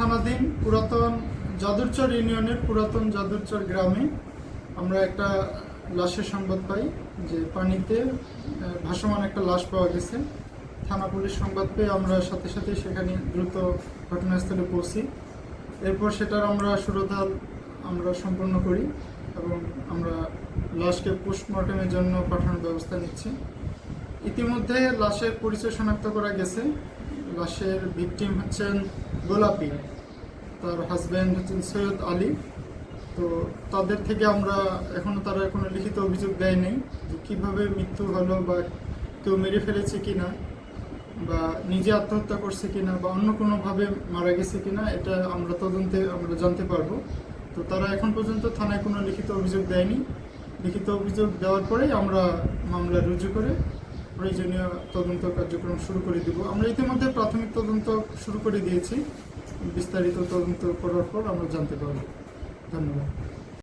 থানাধীন পুরাতন যাদুরচর ইউনিয়নের পুরাতন যাদুরচর গ্রামে আমরা একটা লাশের সংবাদ পাই যে পানিতে ভাসমান একটা লাশ পাওয়া গেছে। থানা পুলিশ সংবাদ পেয়ে আমরা সাথে সাথে সেখানে দ্রুত ঘটনাস্থলে পৌঁছি। এরপর সেটার আমরা সুরতাল আমরা সম্পন্ন করি এবং আমরা লাশকে পোস্টমর্টমের জন্য পাঠানোর ব্যবস্থা নিচ্ছি। ইতিমধ্যে লাশের পরিচয় শনাক্ত করা গেছে। লাশের ভিকটিম হচ্ছেন গোলাপি, তার হাজব্যান্ড হচ্ছেন সৈয়দ আলী। তো তাদের থেকে আমরা তারা কোনো লিখিত অভিযোগ দেয় নাই যে কীভাবে মৃত্যু হলো বা কেউ মেরে ফেলেছে কিনা বা নিজে আত্মহত্যা করছে কিনা বা অন্য কোনোভাবে মারা গেছে কিনা, এটা আমরা তদন্তে আমরা জানতে পারবো। তো তারা এখন পর্যন্ত থানায় কোনো লিখিত অভিযোগ দেয়নি। লিখিত অভিযোগ দেওয়ার পরেই আমরা মামলা রুজু করে প্রয়োজনীয় তদন্ত কার্যক্রম শুরু করে দিব। আমরা ইতিমধ্যে প্রাথমিক তদন্ত শুরু করে দিয়েছি। বিস্তারিত তদন্ত করার পর আমরা জানতে পারব। ধন্যবাদ।